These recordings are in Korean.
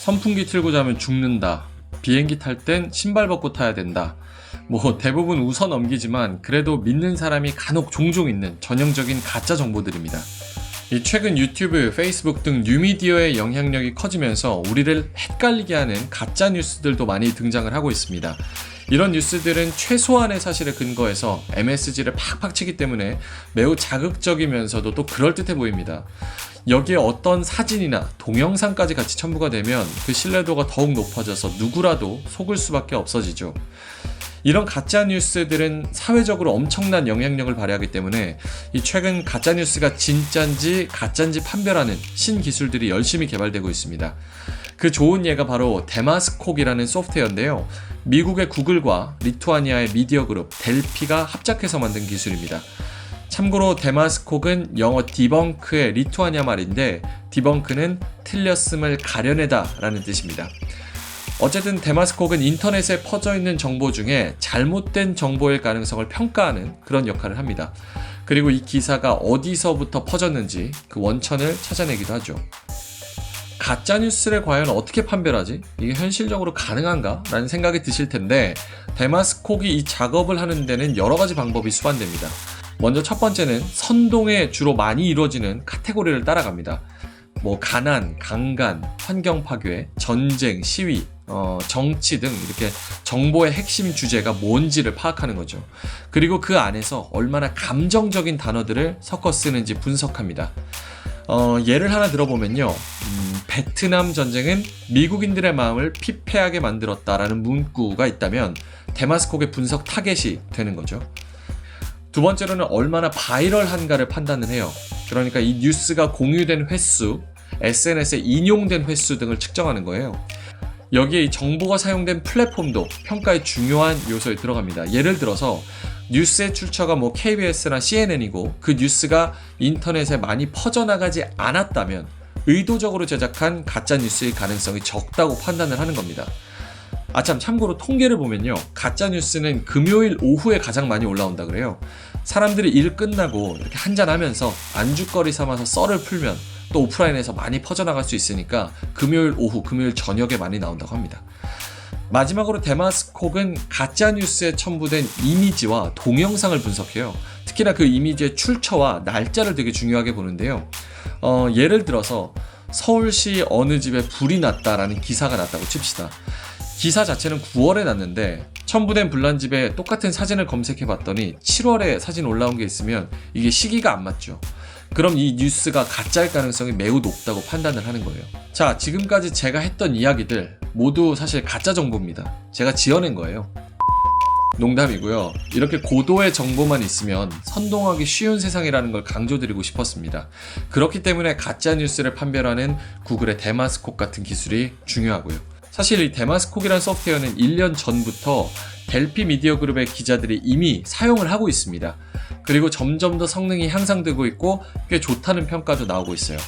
선풍기 틀고 자면 죽는다, 비행기 탈 땐 신발 벗고 타야 된다, 뭐 대부분 웃어 넘기지만 그래도 믿는 사람이 간혹 종종 있는 전형적인 가짜 정보들입니다. 이 최근 유튜브, 페이스북 등 뉴미디어의 영향력이 커지면서 우리를 헷갈리게 하는 가짜 뉴스들도 많이 등장을 하고 있습니다. 이런 뉴스들은 최소한의 사실에 근거해서 MSG를 팍팍 치기 때문에 매우 자극적이면서도 또 그럴듯해 보입니다. 여기에 어떤 사진이나 동영상까지 같이 첨부가 되면 그 신뢰도가 더욱 높아져서 누구라도 속을 수밖에 없어지죠. 이런 가짜 뉴스들은 사회적으로 엄청난 영향력을 발휘하기 때문에 이 최근 가짜 뉴스가 진짠지 가짠지 판별하는 신기술들이 열심히 개발되고 있습니다. 그 좋은 예가 바로 데마스콕이라는 소프트웨어인데요. 미국의 구글과 리투아니아의 미디어 그룹 델피가 합작해서 만든 기술입니다. 참고로 데마스콕은 영어 디벙크의 리투아니아 말인데, 디벙크는 틀렸음을 가려내다 라는 뜻입니다. 어쨌든 데마스콕은 인터넷에 퍼져있는 정보 중에 잘못된 정보일 가능성을 평가하는 그런 역할을 합니다. 그리고 이 기사가 어디서부터 퍼졌는지 그 원천을 찾아내기도 하죠. 가짜뉴스를 과연 어떻게 판별하지? 이게 현실적으로 가능한가? 라는 생각이 드실 텐데, 데마스콕이 이 작업을 하는 데는 여러 가지 방법이 수반됩니다. 먼저 첫 번째는 선동에 주로 많이 이루어지는 카테고리를 따라갑니다. 가난, 강간, 환경 파괴, 전쟁, 시위, 정치 등 이렇게 정보의 핵심 주제가 뭔지를 파악하는 거죠. 그리고 그 안에서 얼마나 감정적인 단어들을 섞어 쓰는지 분석합니다. 예를 하나 들어보면요. 베트남 전쟁은 미국인들의 마음을 피폐하게 만들었다라는 문구가 있다면 데마스콕의 분석 타겟이 되는 거죠. 두 번째로는 얼마나 바이럴한가를 판단을 해요. 그러니까 이 뉴스가 공유된 횟수, SNS에 인용된 횟수 등을 측정하는 거예요. 여기에 이 정보가 사용된 플랫폼도 평가의 중요한 요소에 들어갑니다. 예를 들어서 뉴스의 출처가 KBS나 CNN이고 그 뉴스가 인터넷에 많이 퍼져나가지 않았다면 의도적으로 제작한 가짜뉴스의 가능성이 적다고 판단을 하는 겁니다. 참고로 통계를 보면요, 가짜뉴스는 금요일 오후에 가장 많이 올라온다 그래요. 사람들이 일 끝나고 이렇게 한잔하면서 안주거리 삼아서 썰을 풀면 또 오프라인에서 많이 퍼져나갈 수 있으니까 금요일 오후, 금요일 저녁에 많이 나온다고 합니다. 마지막으로 데마스콕은 가짜뉴스에 첨부된 이미지와 동영상을 분석해요. 특히나 그 이미지의 출처와 날짜를 되게 중요하게 보는데요. 예를 들어서 서울시 어느 집에 불이 났다라는 기사가 났다고 칩시다. 기사 자체는 9월에 났는데 첨부된 불난집에 똑같은 사진을 검색해봤더니 7월에 사진 올라온 게 있으면 이게 시기가 안 맞죠. 그럼 이 뉴스가 가짜일 가능성이 매우 높다고 판단을 하는 거예요. 자, 지금까지 제가 했던 이야기들 모두 사실 가짜 정보입니다. 제가 지어낸 거예요. 농담이고요. 이렇게 고도의 정보만 있으면 선동하기 쉬운 세상이라는 걸 강조드리고 싶었습니다. 그렇기 때문에 가짜 뉴스를 판별하는 구글의 데마스콕 같은 기술이 중요하고요. 사실 이 데마스콕이라는 소프트웨어는 1년 전부터 델피 미디어 그룹의 기자들이 이미 사용을 하고 있습니다. 그리고 점점 더 성능이 향상되고 있고 꽤 좋다는 평가도 나오고 있어요.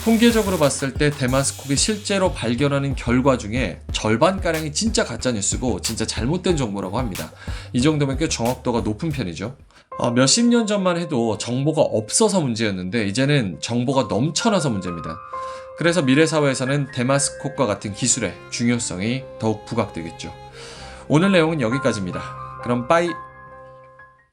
통계적으로 봤을 때 데마스콕이 실제로 발견하는 결과 중에 절반가량이 진짜 가짜뉴스고 진짜 잘못된 정보라고 합니다. 이 정도면 꽤 정확도가 높은 편이죠. 몇십 년 전만 해도 정보가 없어서 문제였는데 이제는 정보가 넘쳐나서 문제입니다. 그래서 미래 사회에서는 데마스콕과 같은 기술의 중요성이 더욱 부각되겠죠. 오늘 내용은 여기까지입니다. 그럼 빠이!